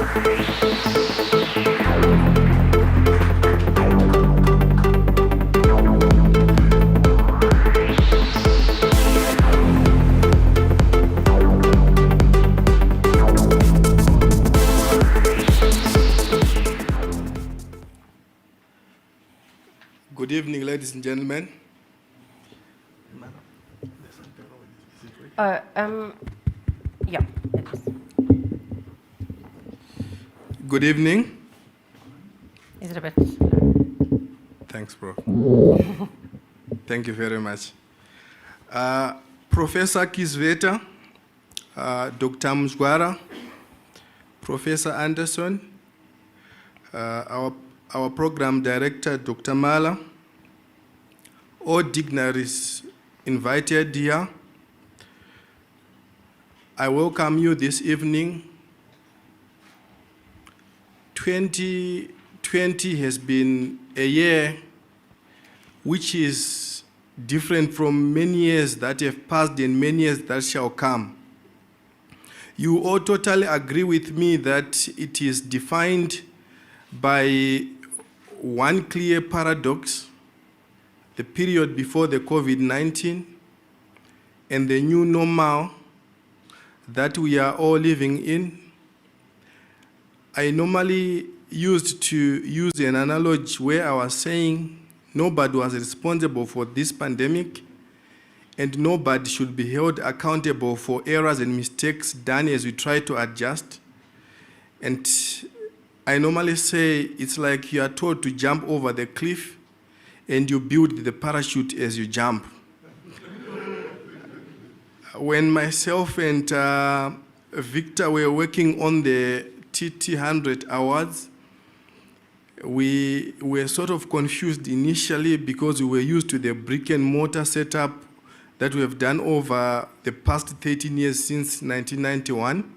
Good evening, ladies and gentlemen. Yeah, it is. Good evening. Is it a bit? Thanks, bro. Thank you very much. Professor Kisveta, Dr. Mzwara, Professor Anderson, our program director, Dr. Mala, all dignitaries invited here. I welcome you this evening. 2020 has been a year which is different from many years that have passed and many years that shall come. You all totally agree with me that it is defined by one clear paradox: the period before the COVID-19 and the new normal that we are all living in. I normally used to use an analogy where I was saying nobody was responsible for this pandemic and nobody should be held accountable for errors and mistakes done as we try to adjust. And I normally say it's like you are told to jump over the cliff and you build the parachute as you jump. When myself and Victor were working on the tt100 awards, we were sort of confused initially because we were used to the brick and mortar setup that we have done over the past 13 years since 1991.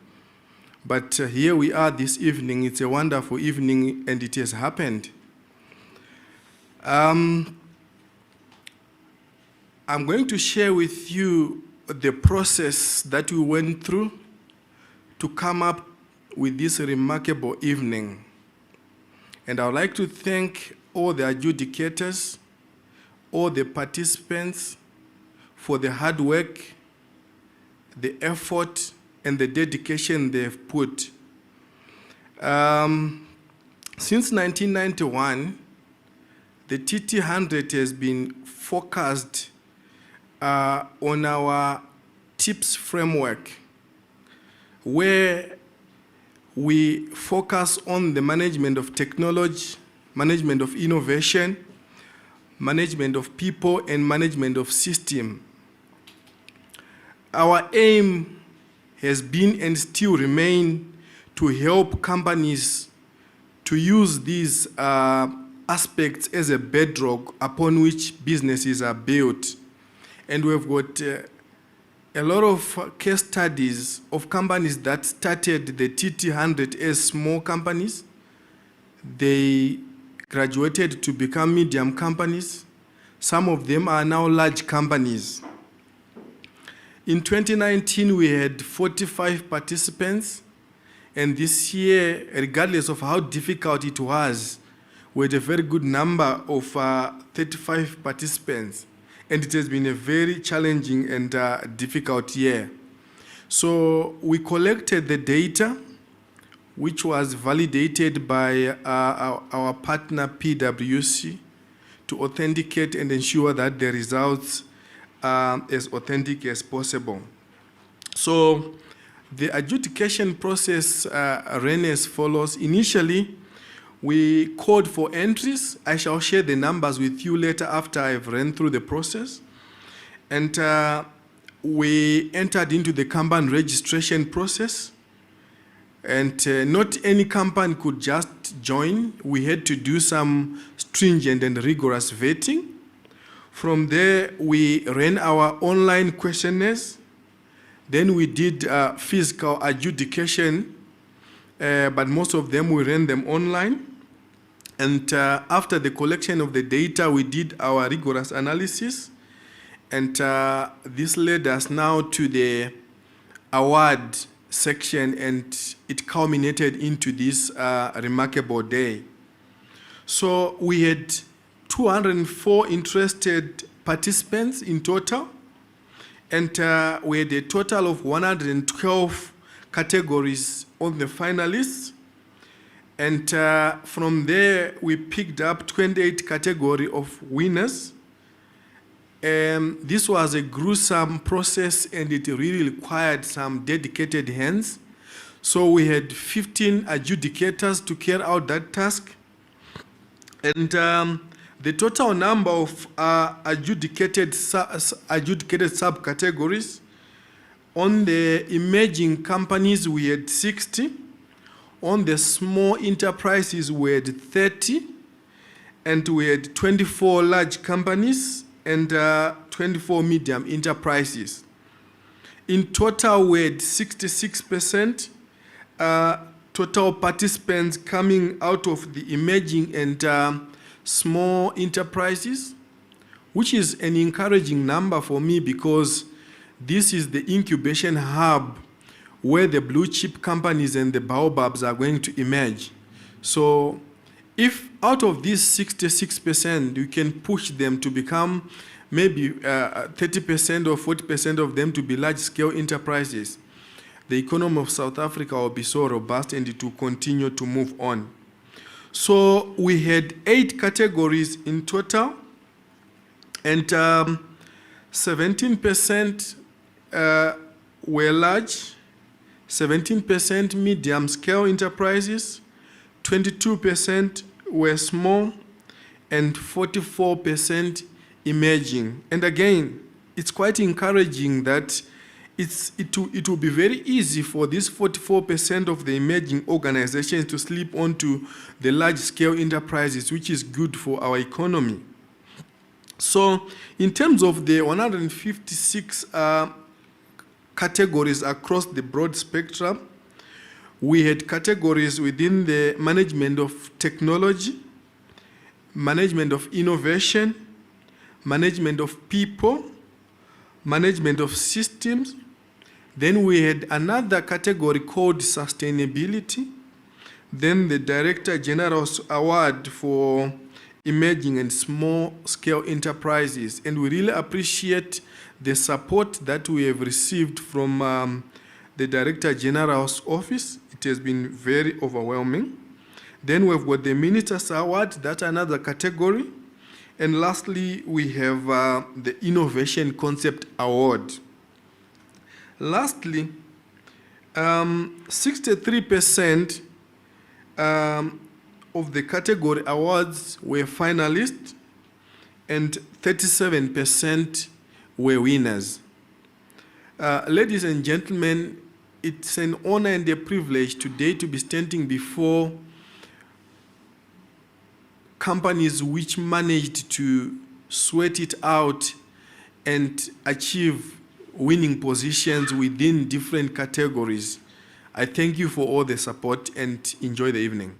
But here we are this evening. It's a wonderful evening and it has happened. I'm going to share with you the process that we went through to come up with this remarkable evening. And I would like to thank all the adjudicators, all the participants for the hard work, the effort, and the dedication they've put. Since 1991, the tt100 has been focused on our TIPS framework, where we focus on the management of technology, management of innovation, management of people, and management of system. Our aim has been and still remain to help companies to use these aspects as a bedrock upon which businesses are built. And we've got a lot of case studies of companies that started the tt100 as small companies. They graduated to become medium companies. Some of them are now large companies. In 2019, we had 45 participants. And this year, regardless of how difficult it was, we had a very good number of 35 participants. And it has been a very challenging and difficult year. So we collected the data, which was validated by our partner PwC to authenticate and ensure that the results are as authentic as possible. So the adjudication process ran as follows. Initially, we called for entries. I shall share the numbers with you later after I've run through the process. And we entered into the company registration process. And not any company could just join. We had to do some stringent and rigorous vetting. From there, we ran our online questionnaires. Then we did physical adjudication, but most of them we ran them online. And after the collection of the data, we did our rigorous analysis. And this led us now to the award section, and it culminated into this remarkable day. So we had 204 interested participants in total, and we had a total of 112 categories on the finalists. And from there, we picked up 28 category of winners. This was a gruesome process, and it really required some dedicated hands. So we had 15 adjudicators to carry out that task. And the total number of adjudicated subcategories, on the emerging companies, we had 60. On the small enterprises, we had 30. And we had 24 large companies and 24 medium enterprises. In total, we had 66% total participants coming out of the emerging and small enterprises, which is an encouraging number for me, because this is the incubation hub where the blue chip companies and the baobabs are going to emerge. So if out of these 66%, you can push them to become maybe 30% or 40% of them to be large-scale enterprises, the economy of South Africa will be so robust, and it will continue to move on. So we had 8 categories in total, and 17% were large, 17% medium-scale enterprises, 22% were small, and 44% emerging. And again, it's quite encouraging that it will be very easy for this 44% of the emerging organizations to slip onto the large-scale enterprises, which is good for our economy. So in terms of the 156 categories across the broad spectrum, we had categories within the management of technology, management of innovation, management of people, management of systems. Then we had another category called sustainability. Then the Director General's Award for emerging and small-scale enterprises. And we really appreciate the support that we have received from the Director General's office. It has been very overwhelming. Then we've got the Minister's Award, that's another category. And lastly, we have the Innovation Concept Award. Lastly, 63% of the category awards were finalists, and 37% were winners. Ladies and gentlemen, it's an honor and a privilege today to be standing before companies which managed to sweat it out and achieve winning positions within different categories. I thank you for all the support and enjoy the evening.